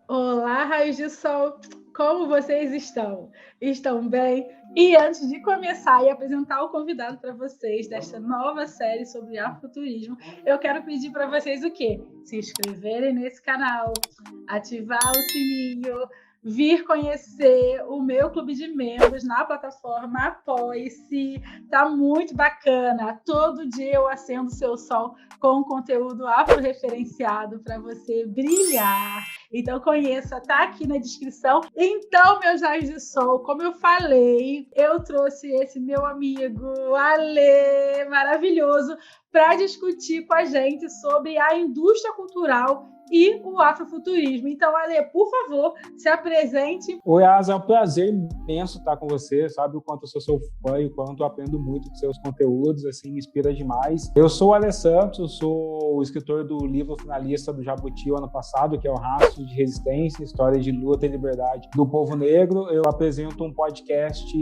Olá, raios de sol! Como vocês estão? Estão bem? E antes de começar e apresentar o convidado para vocês desta nova série sobre afrofuturismo, eu quero pedir para vocês o quê? Se inscreverem nesse canal, ativar o sininho, vir conhecer o meu clube de membros na plataforma Apoie-se. Tá muito bacana. Todo dia eu acendo o seu sol com conteúdo afro-referenciado para você brilhar. Então conheça, tá aqui na descrição. Então, meus raios de sol, como eu falei, eu trouxe esse meu amigo Ale, maravilhoso, para discutir com a gente sobre a indústria cultural e o afrofuturismo. Então, Ale, por favor, se apresente. Oi, Asa, é um prazer imenso estar com você, sabe o quanto eu sou seu fã e o quanto eu aprendo muito com seus conteúdos, assim, me inspira demais. Eu sou o Ale Santos, eu sou o escritor do livro finalista do Jabuti o ano passado, que é o Rastro de Resistência, Histórias de Luta e Liberdade do Povo Negro. Eu apresento um podcast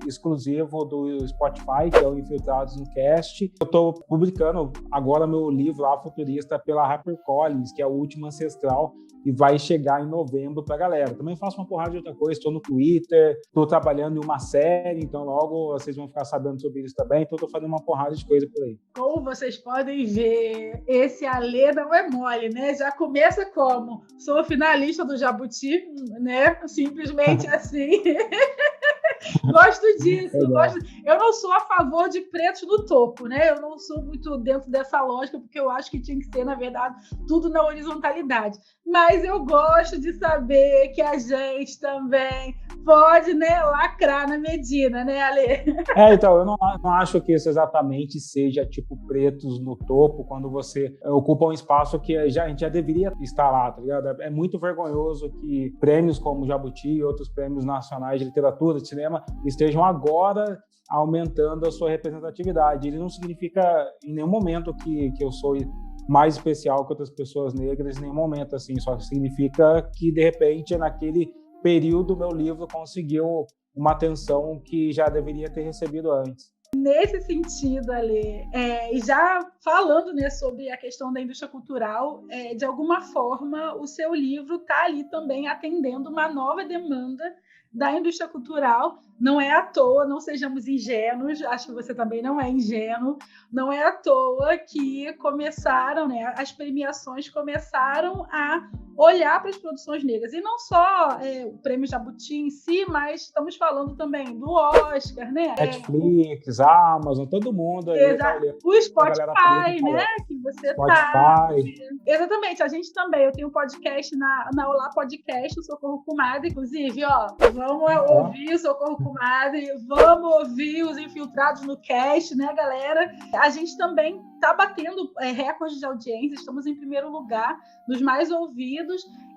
exclusivo do Spotify, que é o Infiltrados no Cast. Eu estou publicando agora meu livro Afrofuturista pela HarperCollins, que é o Último Ancestral, e vai chegar em novembro para a galera. Também faço uma porrada de outra coisa, estou no Twitter, estou trabalhando em uma série, então logo vocês vão ficar sabendo sobre isso também, então estou fazendo uma porrada de coisa por aí. Como vocês podem ver, esse Ale não é mole, né? Já começa como? Sou finalista do Jabuti, né? Simplesmente assim. Gosto disso. Eu não sou a favor de pretos no topo, né? Eu não sou muito dentro dessa lógica, porque eu acho que tinha que ser, na verdade, tudo na horizontalidade. Mas eu gosto de saber que a gente também pode, né, lacrar na medida, né, Ale? Então, eu não acho que isso exatamente seja tipo pretos no topo, quando você ocupa um espaço que a gente já deveria estar lá, tá ligado? É muito vergonhoso que prêmios como o Jabuti e outros prêmios nacionais de literatura, de cinema, estejam agora aumentando a sua representatividade. Ele não significa em nenhum momento que eu sou mais especial que outras pessoas negras, em nenhum momento, assim, só significa que, de repente, naquele período, meu livro conseguiu uma atenção que já deveria ter recebido antes. Nesse sentido, Ale, e já falando, né, sobre a questão da indústria cultural, de alguma forma o seu livro está ali também atendendo uma nova demanda da indústria cultural. Não é à toa, não sejamos ingênuos, acho que você também não é ingênuo, não é à toa que começaram, né, as premiações começaram a olhar para as produções negras, e não só o Prêmio Jabuti em si, mas estamos falando também do Oscar, né? Netflix, Amazon, todo mundo aí. O Spotify, né? Que você tá. Exatamente, a gente também. Eu tenho um podcast na Olá Podcast, o Socorro Comadre, inclusive, ó, vamos ouvir o Socorro Comadre, vamos ouvir os Infiltrados no Cast, né, galera? A gente também está batendo recordes de audiência, estamos em primeiro lugar, nos mais ouvidos,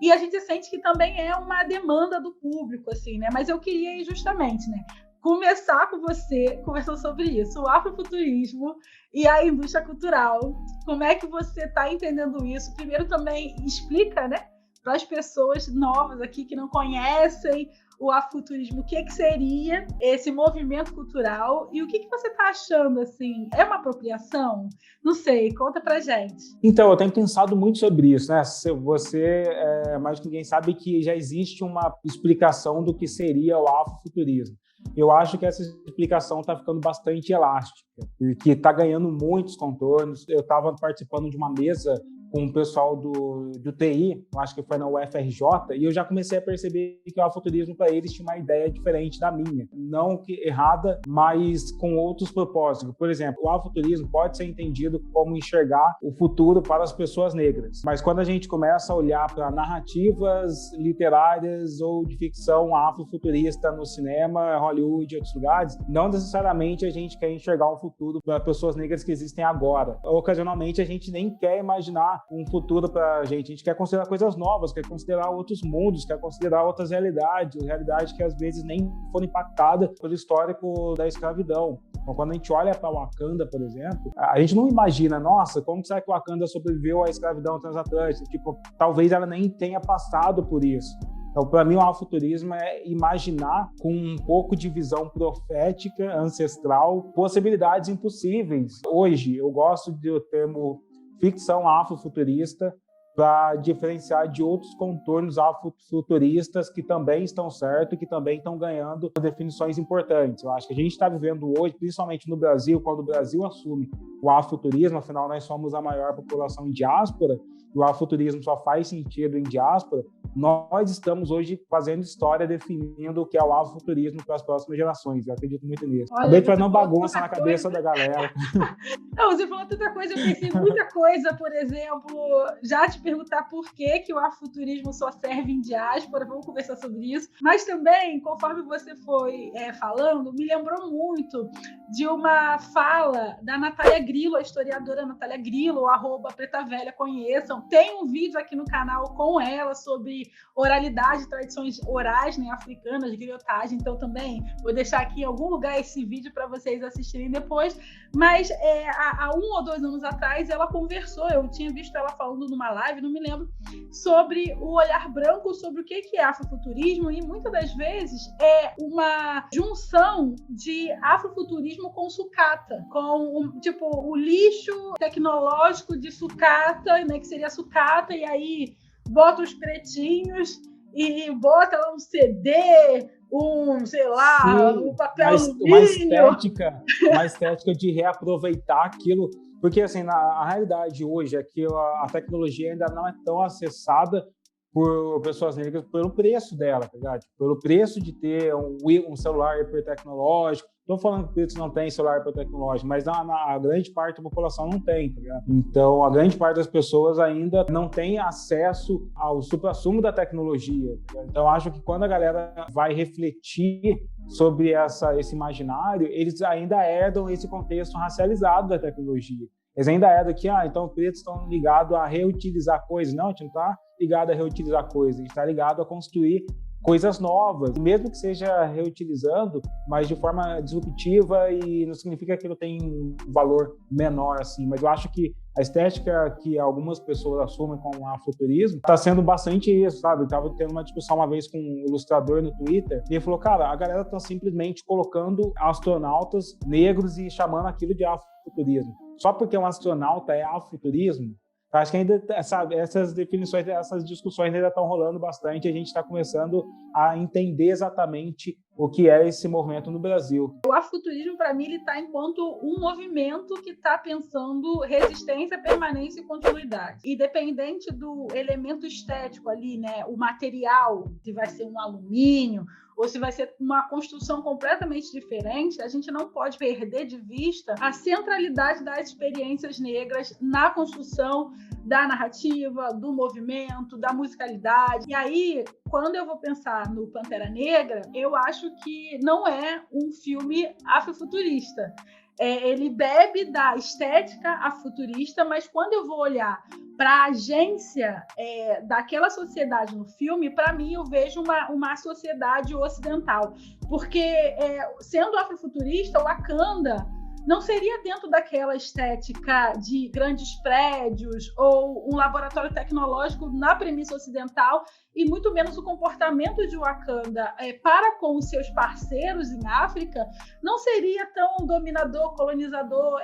e a gente sente que também é uma demanda do público, assim, né? Mas eu queria justamente, né, começar com você conversando sobre isso, o afrofuturismo e a indústria cultural. Como é que você está entendendo isso? Primeiro também explica, né, para as pessoas novas aqui que não conhecem o afrofuturismo, o que seria esse movimento cultural e o que você está achando, assim? É uma apropriação? Não sei, conta pra gente. Então, eu tenho pensado muito sobre isso, né? Você, mais que ninguém, sabe que já existe uma explicação do que seria o afrofuturismo. Eu acho que essa explicação está ficando bastante elástica, porque está ganhando muitos contornos. Eu estava participando de uma mesa com o pessoal do TI, acho que foi na UFRJ, e eu já comecei a perceber que o afrofuturismo para eles tinha uma ideia diferente da minha. Não que errada, mas com outros propósitos. Por exemplo, o afrofuturismo pode ser entendido como enxergar o futuro para as pessoas negras. Mas quando a gente começa a olhar para narrativas literárias ou de ficção afrofuturista no cinema, Hollywood e outros lugares, não necessariamente a gente quer enxergar um futuro para pessoas negras que existem agora. Ocasionalmente a gente nem quer imaginar um futuro para a gente quer considerar coisas novas, quer considerar outros mundos, quer considerar outras realidades que às vezes nem foram impactadas pelo histórico da escravidão. Então, quando a gente olha para Wakanda, por exemplo, a gente não imagina, nossa, como será que Wakanda sobreviveu à escravidão transatlântica? Tipo, talvez ela nem tenha passado por isso. Então, para mim, o afrofuturismo é imaginar com um pouco de visão profética, ancestral, possibilidades impossíveis. Hoje, eu gosto do termo ficção afrofuturista, para diferenciar de outros contornos afrofuturistas que também estão certos e que também estão ganhando definições importantes. Eu acho que a gente está vivendo hoje, principalmente no Brasil, quando o Brasil assume o afrofuturismo, afinal nós somos a maior população em diáspora, e o afrofuturismo só faz sentido em diáspora, nós estamos hoje fazendo história definindo o que é o afrofuturismo para as próximas gerações. Eu acredito muito nisso. Acabei de fazer uma bagunça na cabeça da galera. Não, você falou tanta coisa, eu pensei em muita coisa, por exemplo, já te perguntar por que o afrofuturismo só serve em diáspora, vamos conversar sobre isso, mas também, conforme você foi falando, me lembrou muito de uma fala da Natália Grillo, a historiadora Natália Grillo, @pretavelha, conheçam. Tem um vídeo aqui no canal com ela sobre oralidade, tradições orais, né, africanas, griotagem, então também vou deixar aqui em algum lugar esse vídeo para vocês assistirem depois, mas há 1 ou 2 anos atrás ela conversou, eu tinha visto ela falando numa live, não me lembro, sobre o olhar branco, sobre o que é afrofuturismo, e muitas das vezes é uma junção de afrofuturismo com sucata, com o lixo tecnológico de sucata, né, que seria a sucata, e aí bota os pretinhos e bota lá um CD, sei lá, um papel alumínio. Uma estética de reaproveitar aquilo, porque assim, a realidade hoje é que a tecnologia ainda não é tão acessada por pessoas negras pelo preço dela, tá ligado? Pelo preço de ter um celular hipertecnológico. Estou falando que pretos não tem celular hipertecnológico, mas a grande parte da população não tem, tá ligado? Então, a grande parte das pessoas ainda não tem acesso ao suprassumo da tecnologia. Tá, então, acho que quando a galera vai refletir sobre esse imaginário, eles ainda herdam esse contexto racializado da tecnologia. Eles ainda herdam que, então, pretos estão ligados a reutilizar coisas. Não, a gente não está ligado a reutilizar coisas, a gente está ligado a construir coisas novas, mesmo que seja reutilizando, mas de forma disruptiva, e não significa que aquilo tem um valor menor, assim, mas eu acho que a estética que algumas pessoas assumem como afrofuturismo está sendo bastante isso, sabe? Eu estava tendo uma discussão uma vez com um ilustrador no Twitter, e ele falou, cara, a galera está simplesmente colocando astronautas negros e chamando aquilo de afrofuturismo. Só porque um astronauta é afrofuturismo? Acho que ainda, sabe, essas definições, essas discussões ainda estão rolando bastante, e a gente está começando a entender exatamente o que é esse movimento no Brasil. O afrofuturismo, para mim, ele está enquanto um movimento que está pensando resistência, permanência e continuidade. Independente do elemento estético ali, né, o material, se vai ser um alumínio ou se vai ser uma construção completamente diferente, a gente não pode perder de vista a centralidade das experiências negras na construção da narrativa, do movimento, da musicalidade. E aí, quando eu vou pensar no Pantera Negra, eu acho que não é um filme afrofuturista. Ele bebe da estética afrofuturista, mas quando eu vou olhar para a agência daquela sociedade no filme, para mim eu vejo uma sociedade ocidental. Porque, sendo afrofuturista, o Wakanda não seria dentro daquela estética de grandes prédios ou um laboratório tecnológico na premissa ocidental, e muito menos o comportamento de Wakanda para com os seus parceiros em África não seria tão dominador, colonizador.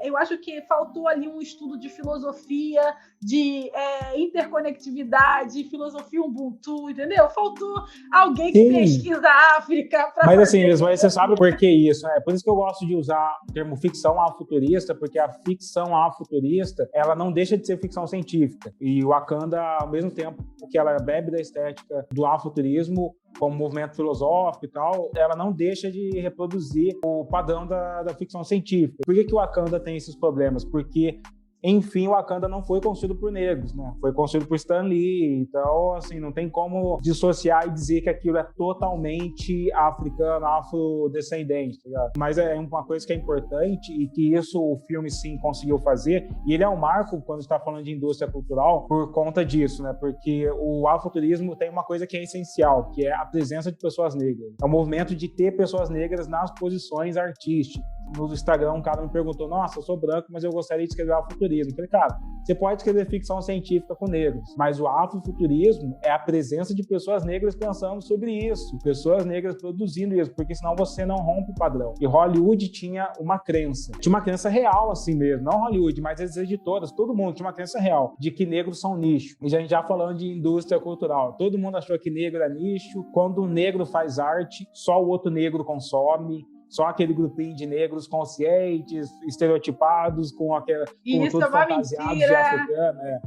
Eu acho que faltou ali um estudo de filosofia, de interconectividade, filosofia Ubuntu, entendeu? Faltou alguém que pesquisa a África. Mas assim, mas você sabe por que isso? Por isso que eu gosto de usar o termo ficção afrofuturista, porque a ficção afrofuturista, ela não deixa de ser ficção científica. E o Wakanda, ao mesmo tempo que ela bebe da estética do afrofuturismo como movimento filosófico e tal, ela não deixa de reproduzir o padrão da ficção científica. Por que o Wakanda tem esses problemas? Porque, enfim, o Wakanda não foi construído por negros, né? Foi construído por Stan Lee. Então, assim, não tem como dissociar e dizer que aquilo é totalmente africano, afrodescendente, tá ligado? Mas é uma coisa que é importante, e que isso o filme, sim, conseguiu fazer. E ele é um marco quando está falando de indústria cultural por conta disso, né? Porque o afrofuturismo tem uma coisa que é essencial, que é a presença de pessoas negras. É o movimento de ter pessoas negras nas posições artísticas. no Instagram um cara me perguntou, nossa, eu sou branco, mas eu gostaria de escrever afrofuturismo. Eu falei, cara, você pode escrever ficção científica com negros, mas o afrofuturismo é a presença de pessoas negras pensando sobre isso, pessoas negras produzindo isso, porque senão você não rompe o padrão. E Hollywood tinha uma crença real assim mesmo, não Hollywood, mas as editoras, todo mundo tinha uma crença real de que negros são nicho. E a gente já falando de indústria cultural, todo mundo achou que negro é nicho, quando um negro faz arte, só o outro negro consome, só aquele grupinho de negros conscientes, estereotipados, com isso é uma mentira.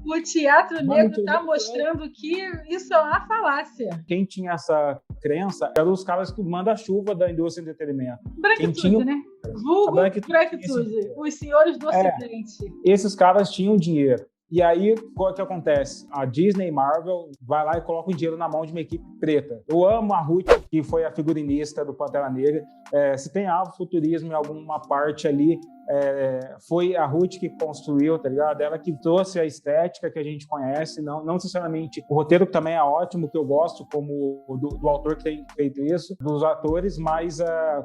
O teatro negro está mostrando que isso é uma falácia. Quem tinha essa crença eram os caras que manda-chuva da indústria de entretenimento. Branquitude, né? Vulgo branquitude. Os senhores do Ocidente. Esses caras tinham dinheiro. E aí, o que acontece? A Disney e Marvel vai lá e coloca o dinheiro na mão de uma equipe preta. Eu amo a Ruth, que foi a figurinista do Pantera Negra. Se tem afrofuturismo em alguma parte ali, foi a Ruth que construiu, tá ligado? Ela que trouxe a estética que a gente conhece, não necessariamente o roteiro, que também é ótimo, que eu gosto como do autor que tem feito isso, dos atores, mas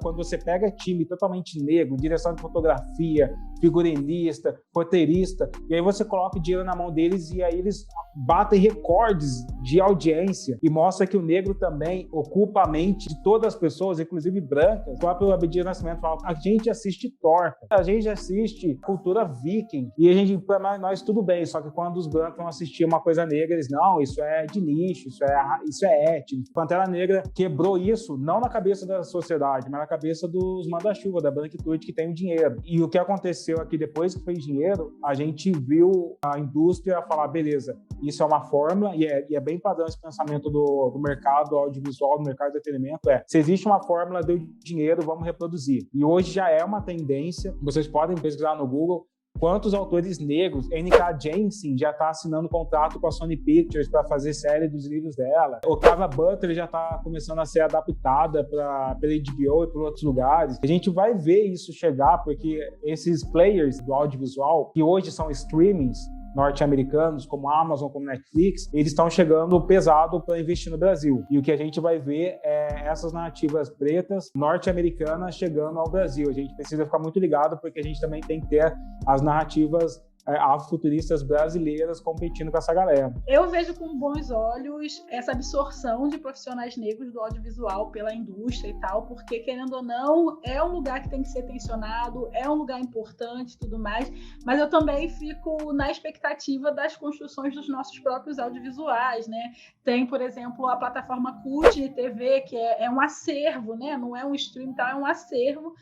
quando você pega time totalmente negro, direção de fotografia, figurinista, roteirista, e aí você coloca o dinheiro na mão deles e aí eles batem recordes de audiência e mostra que o negro também ocupa a mente de todas as pessoas, inclusive brancas. O próprio Abdias Nascimento fala, a gente assiste torta, a gente assiste cultura viking, e a gente, para nós tudo bem, só que quando os brancos vão assistir uma coisa negra, eles, não, isso é de nicho, isso é étnico. Pantera Negra quebrou isso, não na cabeça da sociedade, mas na cabeça dos manda-chuva, da branquitude que tem o dinheiro. E o que aconteceu aqui, depois que fez dinheiro, a gente viu a indústria falar, beleza, isso é uma fórmula, e é bem padrão esse pensamento do mercado audiovisual, do mercado de entretenimento, se existe uma fórmula, deu dinheiro, vamos reproduzir. E hoje já é uma tendência, vocês podem pesquisar no Google, quantos autores negros, N.K. Jemisin já está assinando contrato com a Sony Pictures para fazer série dos livros dela. Octavia Butler já está começando a ser adaptada pela HBO e por outros lugares. A gente vai ver isso chegar, porque esses players do audiovisual, que hoje são streamings norte-americanos, como a Amazon, como Netflix, eles estão chegando pesado para investir no Brasil. E o que a gente vai ver é essas narrativas pretas norte-americanas chegando ao Brasil. A gente precisa ficar muito ligado, porque a gente também tem que ter as narrativas afrofuturistas brasileiras competindo com essa galera. Eu vejo com bons olhos essa absorção de profissionais negros do audiovisual pela indústria e tal, porque, querendo ou não, é um lugar que tem que ser tensionado, é um lugar importante e tudo mais, mas eu também fico na expectativa das construções dos nossos próprios audiovisuais, né? Tem, por exemplo, a plataforma CUT TV, que é um acervo, né? Não é um stream, tá? É um acervo,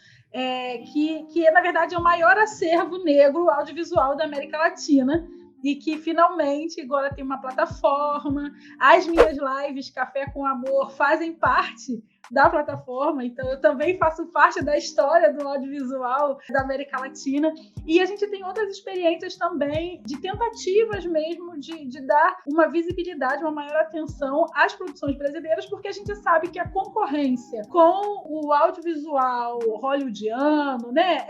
que na verdade é o maior acervo negro audiovisual da América Latina, e que finalmente agora tem uma plataforma. As minhas lives Café com Amor fazem parte da plataforma, então eu também faço parte da história do audiovisual da América Latina, e a gente tem outras experiências também de tentativas mesmo de dar uma visibilidade, uma maior atenção às produções brasileiras, porque a gente sabe que a concorrência com o audiovisual hollywoodiano, né,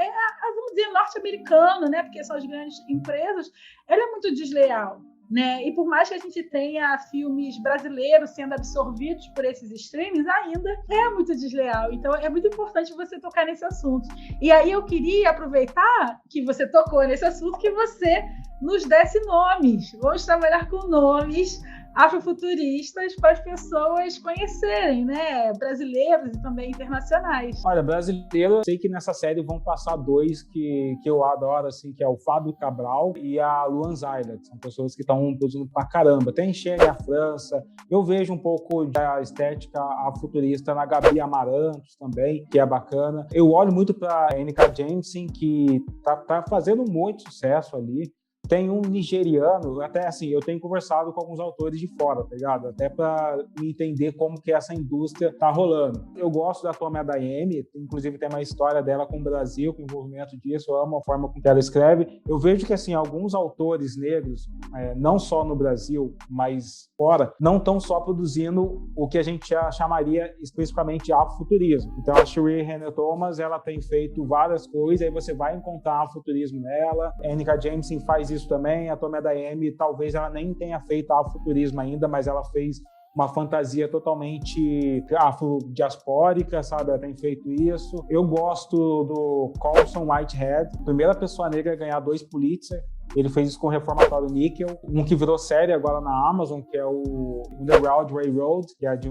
vamos dizer, norte-americano, né, porque são as grandes empresas, ela é muito desleal. Né? E por mais que a gente tenha filmes brasileiros sendo absorvidos por esses streamings, ainda é muito desleal. Então é muito importante você tocar nesse assunto. E aí eu queria aproveitar que você tocou nesse assunto, que você nos desse nomes. Vamos trabalhar com nomes afrofuturistas para as pessoas conhecerem, né? Brasileiros e também internacionais. Olha, brasileiro, eu sei que nessa série vão passar dois que eu adoro, assim, que é o Fábio Cabral e a Luan Zayda, que são pessoas que estão produzindo pra caramba. Tem Xene, a França. Eu vejo um pouco da estética afrofuturista na Gabi Amarantos também, que é bacana. Eu olho muito para N.K. Jemisin, que tá fazendo muito sucesso ali. Tem um nigeriano, até assim, eu tenho conversado com alguns autores de fora, tá ligado? Até para entender como que essa indústria tá rolando. Eu gosto da Tomi Adeyemi, inclusive tem uma história dela com o Brasil, com o envolvimento disso, eu amo a forma com que ela escreve. Eu vejo que, assim, alguns autores negros, não só no Brasil, mas fora, não estão só produzindo o que a gente chamaria especificamente de afrofuturismo. Então, a Shiri Renner Thomas, ela tem feito várias coisas, aí você vai encontrar afrofuturismo nela. A N.K. Jemisin faz isso também. A Tomi Adeyemi, talvez ela nem tenha feito afrofuturismo ainda, mas ela fez uma fantasia totalmente afrodiaspórica, sabe? Ela tem feito isso. Eu gosto do Colson Whitehead, primeira pessoa negra a ganhar 2 Pulitzer. Ele fez isso com o Reformatório Níquel, um que virou série agora na Amazon, que é o Underground Railroad, que é de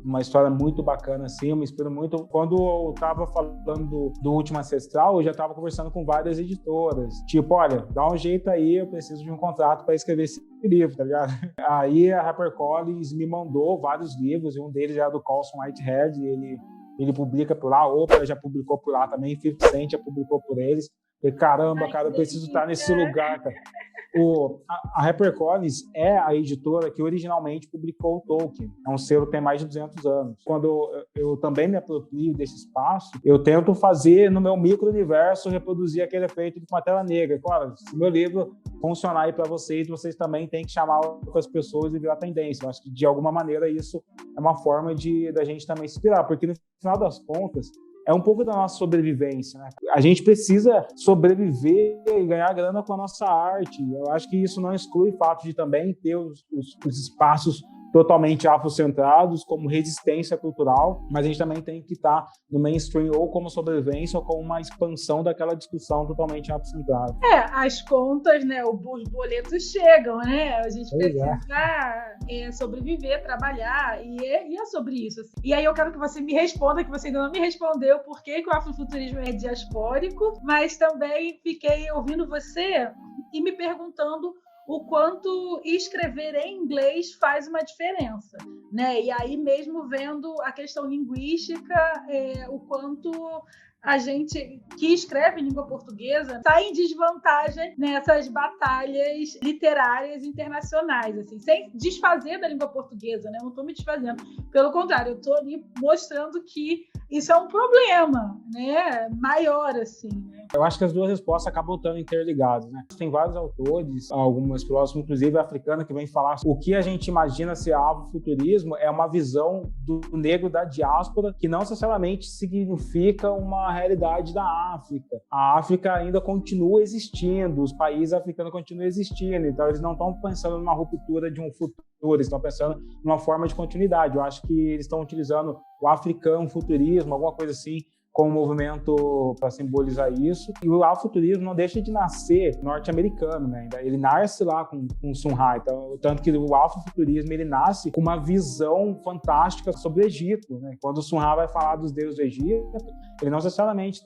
uma história muito bacana, assim, eu me inspiro muito. Quando eu estava falando do Último Ancestral, eu já estava conversando com várias editoras, tipo, olha, dá um jeito aí, eu preciso de um contrato para escrever esse livro, tá ligado? Aí a HarperCollins me mandou vários livros, e um deles é do Colson Whitehead, ele publica por lá, Oprah já publicou por lá também, 50 Cent já publicou por eles. E, caramba, cara, eu preciso estar nesse lugar, cara. A HarperCollins é a editora que originalmente publicou o Tolkien. É um selo que tem mais de 200 anos. Quando eu também me aproprio desse espaço, eu tento fazer no meu micro-universo, reproduzir aquele efeito de uma tela negra. Claro, se meu livro funcionar aí para vocês também têm que chamar outras pessoas e virar tendência. Eu acho que, de alguma maneira, isso é uma forma da gente também se inspirar, porque no final das contas, é um pouco da nossa sobrevivência, né? A gente precisa sobreviver e ganhar grana com a nossa arte. Eu acho que isso não exclui o fato de também ter os espaços totalmente afrocentrados, como resistência cultural, mas a gente também tem que estar no mainstream ou como sobrevivência ou como uma expansão daquela discussão totalmente afrocentrada. As contas, né, os boletos chegam, né? A gente precisa sobreviver, trabalhar, e é sobre isso. Assim. E aí eu quero que você me responda, que você ainda não me respondeu, por que o afrofuturismo é diaspórico, mas também fiquei ouvindo você e me perguntando o quanto escrever em inglês faz uma diferença, né? E aí mesmo vendo a questão linguística, o quanto a gente que escreve em língua portuguesa está em desvantagem nessas batalhas literárias internacionais, assim, sem desfazer da língua portuguesa, né? Eu não estou me desfazendo. Pelo contrário, eu estou ali mostrando que isso é um problema, né? Maior, assim, né? Eu acho que as duas respostas acabam estando interligadas, né? Tem vários autores, algumas filósofos, inclusive africanos, que vêm falar o que a gente imagina ser afrofuturismo é uma visão do negro da diáspora que não necessariamente significa uma realidade da África. A África ainda continua existindo, os países africanos continuam existindo, então eles não estão pensando numa ruptura de um futuro, eles estão pensando numa forma de continuidade. Eu acho que eles estão utilizando o africano futurismo, alguma coisa assim, como movimento para simbolizar isso. E o afrofuturismo não deixa de nascer norte-americano, né? Ele nasce lá com Sun Ra, então, tanto que o afrofuturismo ele nasce com uma visão fantástica sobre o Egito, né? Quando o Sun Ra vai falar dos deuses do Egito, ele não necessariamente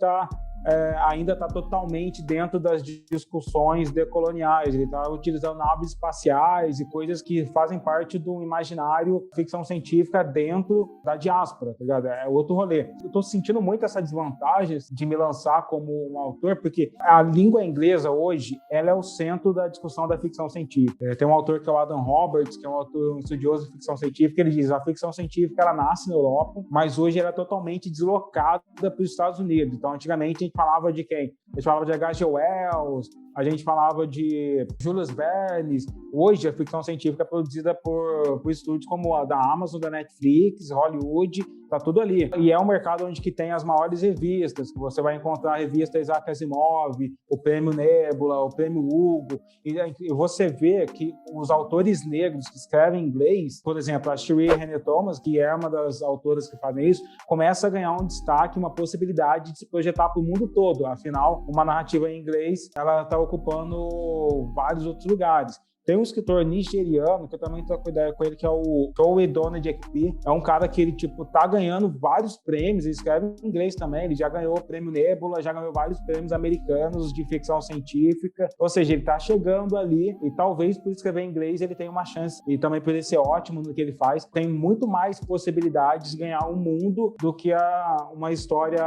ainda está totalmente dentro das discussões decoloniais, ele está utilizando naves espaciais e coisas que fazem parte do imaginário ficção científica dentro da diáspora, tá ligado? É outro rolê. Eu estou sentindo muito essa desvantagem de me lançar como um autor, porque a língua inglesa hoje, ela é o centro da discussão da ficção científica. Tem um autor que é o Adam Roberts, que é um estudioso de ficção científica, ele diz, a ficção científica ela nasce na Europa, mas hoje ela é totalmente deslocada para os Estados Unidos. Então, antigamente, a gente falava de quem? A gente falava de H.G. Wells, a gente falava de Jules Verne. Hoje, a ficção científica é produzida por estúdios como a da Amazon, da Netflix, Hollywood, tá tudo ali. E é um mercado onde que tem as maiores revistas, que você vai encontrar a revista Isaac Asimov, o Prêmio Nebula, o Prêmio Hugo, e você vê que os autores negros que escrevem em inglês, por exemplo, a Shiri Renée Thomas, que é uma das autoras que fazem isso, começa a ganhar um destaque, uma possibilidade de se projetar para o mundo todo. Afinal, uma narrativa em inglês, ela está ocupando vários outros lugares. Tem um escritor nigeriano, que eu também troco ideia com ele, que é o Towe Donedekpi. É um cara que ele, tá ganhando vários prêmios, ele escreve em inglês também, ele já ganhou o Prêmio Nebula, já ganhou vários prêmios americanos de ficção científica, ou seja, ele tá chegando ali, e talvez por escrever em inglês ele tenha uma chance, e também por ele ser ótimo no que ele faz, tem muito mais possibilidades de ganhar um mundo do que uma história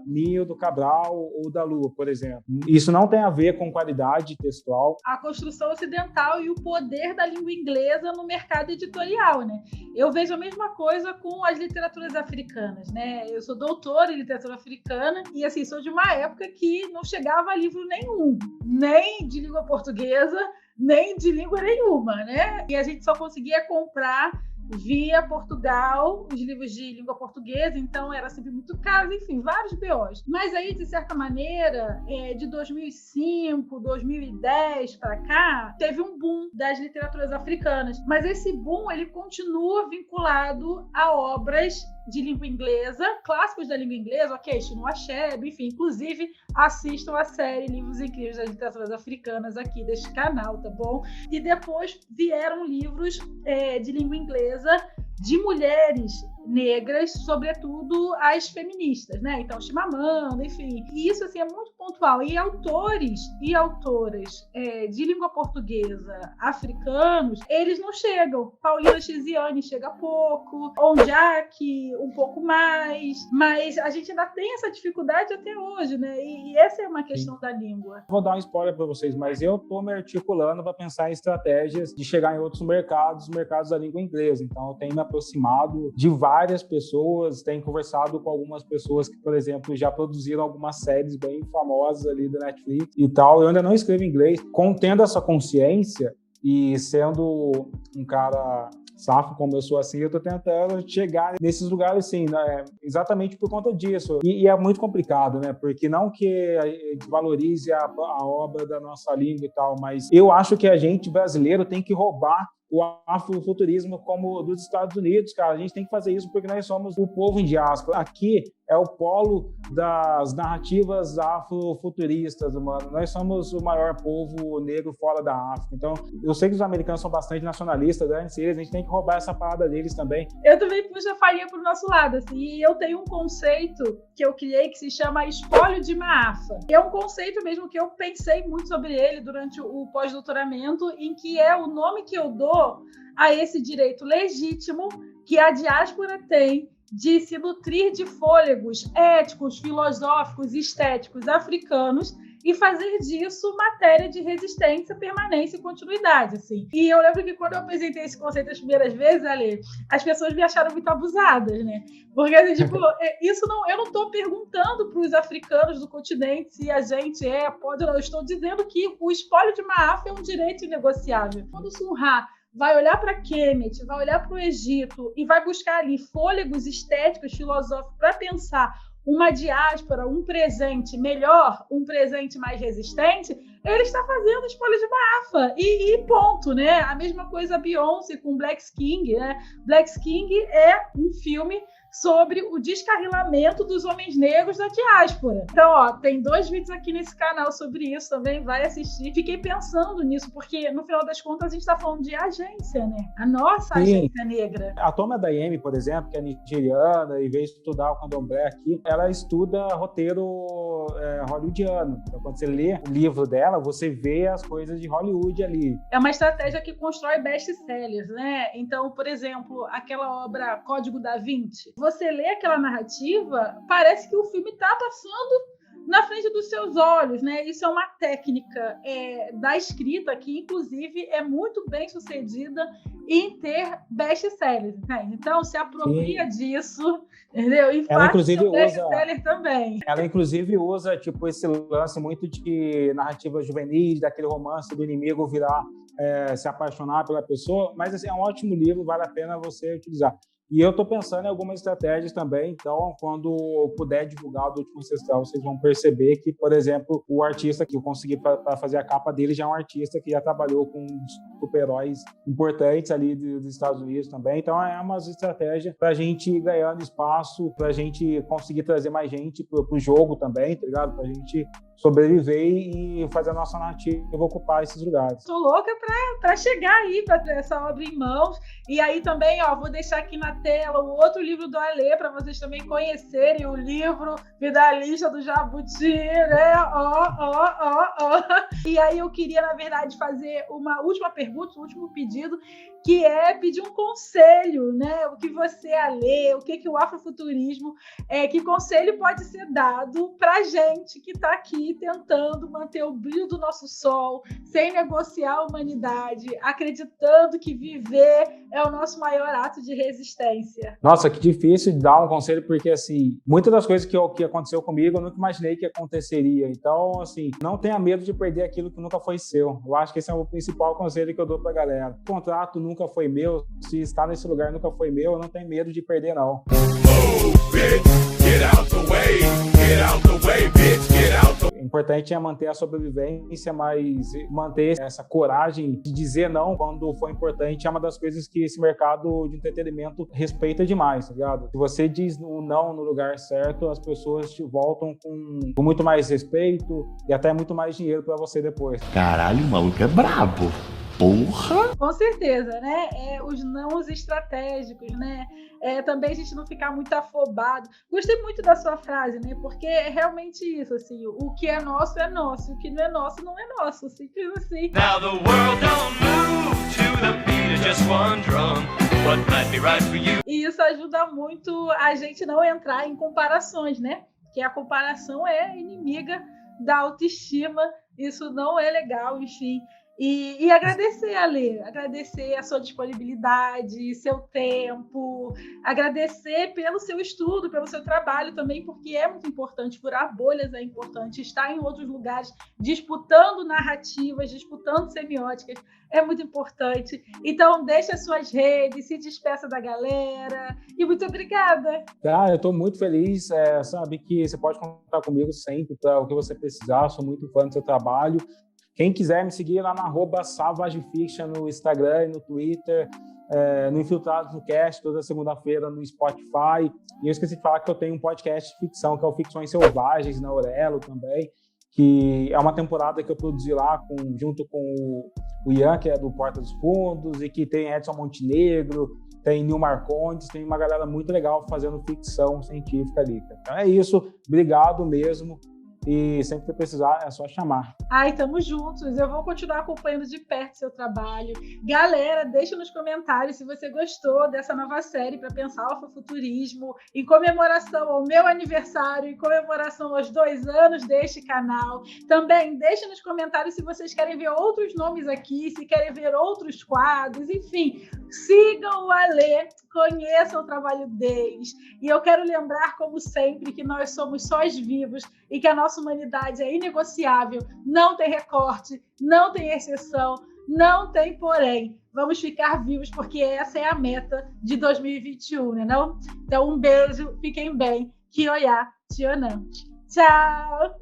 minha, do Cabral ou da Lua, por exemplo. Isso não tem a ver com qualidade textual. A construção ocidental e o poder da língua inglesa no mercado editorial, né? Eu vejo a mesma coisa com as literaturas africanas, né? Eu sou doutora em literatura africana e, assim, sou de uma época que não chegava a livro nenhum, nem de língua portuguesa, nem de língua nenhuma, né? E a gente só conseguia comprar via Portugal, os livros de língua portuguesa, então era sempre muito caro, enfim, vários BOs. Mas aí, de certa maneira, de 2005, 2010 para cá, teve um boom das literaturas africanas. Mas esse boom, ele continua vinculado a obras de língua inglesa, clássicos da língua inglesa, ok, Chinua Achebe, enfim, inclusive assistam a série Livros Incríveis das Literaturas Africanas aqui deste canal, tá bom? E depois vieram livros de língua inglesa de mulheres negras, sobretudo as feministas, né? Então, Chimamanda, enfim. E isso, assim, é muito pontual. E autores e autoras de língua portuguesa africanos, eles não chegam. Paulina Chiziane chega pouco, Onjak um pouco mais, mas a gente ainda tem essa dificuldade até hoje, né? E essa é uma questão da língua. Vou dar um spoiler para vocês, mas eu estou me articulando para pensar em estratégias de chegar em outros mercados da língua inglesa. Então, eu tenho me aproximado de várias pessoas, tenho conversado com algumas pessoas que, por exemplo, já produziram algumas séries bem famosas ali da Netflix e tal. Eu ainda não escrevo em inglês. Tendo essa consciência e sendo um cara safo como eu sou assim, eu tô tentando chegar nesses lugares assim, né? Exatamente por conta disso. E é muito complicado, né? Porque não que a gente valorize a obra da nossa língua e tal, mas eu acho que a gente brasileiro tem que roubar o afrofuturismo como dos Estados Unidos, cara. A gente tem que fazer isso porque nós somos o povo em diáspora. Aqui é o polo das narrativas afrofuturistas, mano. Nós somos o maior povo negro fora da África. Então, eu sei que os americanos são bastante nacionalistas, né? A gente tem que roubar essa parada deles também. Eu também puxo a farinha pro nosso lado, assim. E eu tenho um conceito que eu criei que se chama espólio de Maafa. É um conceito mesmo que eu pensei muito sobre ele durante o pós-doutoramento, em que é o nome que eu dou a esse direito legítimo que a diáspora tem de se nutrir de fôlegos éticos, filosóficos, estéticos africanos e fazer disso matéria de resistência, permanência e continuidade, assim. E eu lembro que quando eu apresentei esse conceito as primeiras vezes, Ale, as pessoas me acharam muito abusadas, né? Porque, assim, tipo, eu não estou perguntando para os africanos do continente se a gente pode ou não. Eu estou dizendo que o espólio de Maafa é um direito inegociável. Quando o Sunha vai olhar para Kemet, vai olhar para o Egito e vai buscar ali fôlegos estéticos, filosóficos para pensar uma diáspora, um presente melhor, um presente mais resistente, ele está fazendo espólio de Maafa e ponto, né? A mesma coisa a Beyoncé com Black King, né? Black King é um filme sobre o descarrilamento dos homens negros da diáspora. Então, ó, tem 2 vídeos aqui nesse canal sobre isso também, vai assistir. Fiquei pensando nisso, porque no final das contas a gente está falando de agência, né? A nossa agência negra. A Toma Adeyemi, por exemplo, que é nigeriana e veio estudar o candomblé aqui, ela estuda roteiro hollywoodiano. Então, quando você lê o livro dela, você vê as coisas de Hollywood ali. É uma estratégia que constrói best-sellers, né? Então, por exemplo, aquela obra Código da Vinci, você lê aquela narrativa, parece que o filme está passando na frente dos seus olhos, né? Isso é uma técnica da escrita que, inclusive, é muito bem sucedida em ter best-sellers, né? Então, se apropria disso, entendeu? E ela, inclusive, usa best-seller também. Ela, inclusive, usa tipo, esse lance muito de narrativa juvenis, daquele romance do inimigo virar, se apaixonar pela pessoa, mas assim, é um ótimo livro, vale a pena você utilizar. E eu estou pensando em algumas estratégias também, então, quando eu puder divulgar o do Último Ancestral, vocês vão perceber que, por exemplo, o artista que eu consegui para fazer a capa dele já é um artista que já trabalhou com super-heróis importantes ali dos Estados Unidos também. Então, é uma estratégia para a gente ir ganhando espaço, para a gente conseguir trazer mais gente para o jogo também, tá ligado? Para a gente sobreviver e fazer a nossa narrativa ocupar esses lugares. Estou louca para chegar aí, para ter essa obra em mãos. E aí também, ó, vou deixar aqui na tela o outro livro do Alê, para vocês também conhecerem o livro Vidalista do Jabuti, né? Ó. E aí eu queria, na verdade, fazer uma última pergunta, um último pedido, que é pedir um conselho, né? O que você, Alê, o que o afrofuturismo, que conselho pode ser dado para a gente que está aqui tentando manter o brilho do nosso sol, sem negociar a humanidade, acreditando que viver é o nosso maior ato de resistência. Nossa, que difícil de dar um conselho, porque, assim, muitas das coisas que aconteceu comigo, eu nunca imaginei que aconteceria. Então, assim, não tenha medo de perder aquilo que nunca foi seu. Eu acho que esse é o principal conselho que eu dou pra galera. O contrato nunca foi meu, se estar nesse lugar nunca foi meu, eu não tenho medo de perder, não. O importante é manter a sobrevivência, mas manter essa coragem de dizer não quando for importante é uma das coisas que esse mercado de entretenimento respeita demais, tá ligado? Se você diz um não no lugar certo, as pessoas te voltam com muito mais respeito e até muito mais dinheiro para você depois. Caralho, o maluco é brabo. Porra! Com certeza, né? Os nãos estratégicos, né? Também a gente não ficar muito afobado. Gostei muito da sua frase, né? Porque é realmente isso, assim, o que é nosso, o que não é nosso, simples assim. Now the world don't move to the beat of just one drum. What might be right for you? E isso ajuda muito a gente não entrar em comparações, né? Que a comparação é inimiga da autoestima, isso não é legal, enfim. E agradecer, Ale, agradecer a sua disponibilidade, seu tempo, agradecer pelo seu estudo, pelo seu trabalho também, porque é muito importante, furar bolhas é importante, estar em outros lugares, disputando narrativas, disputando semióticas, é muito importante. Então, deixe as suas redes, se despeça da galera, e muito obrigada. Eu estou muito feliz, sabe que você pode contar comigo sempre para o que você precisar, sou muito fã do seu trabalho. Quem quiser me seguir lá na @SavageFiction no Instagram e no Twitter, no Infiltrados no Cast, toda segunda-feira no Spotify. E eu esqueci de falar que eu tenho um podcast de ficção, que é o Ficções Selvagens, na Aurelo também, que é uma temporada que eu produzi lá junto com o Ian, que é do Porta dos Fundos, e que tem Edson Montenegro, tem Nil Marcondes, tem uma galera muito legal fazendo ficção científica ali. Então é isso, obrigado mesmo. E sempre que precisar, é só chamar. Tamo juntos. Eu vou continuar acompanhando de perto seu trabalho. Galera, deixa nos comentários se você gostou dessa nova série para pensar o afrofuturismo, em comemoração ao meu aniversário, em comemoração aos 2 anos deste canal. Também deixa nos comentários se vocês querem ver outros nomes aqui, se querem ver outros quadros, enfim. Sigam o Ale, conheçam o trabalho deles. E eu quero lembrar, como sempre, que nós somos sóis vivos e que a nossa humanidade é inegociável, não tem recorte, não tem exceção, não tem porém. Vamos ficar vivos porque essa é a meta de 2021, né não? Então um beijo, fiquem bem. Kioya, Tionan. Tchau!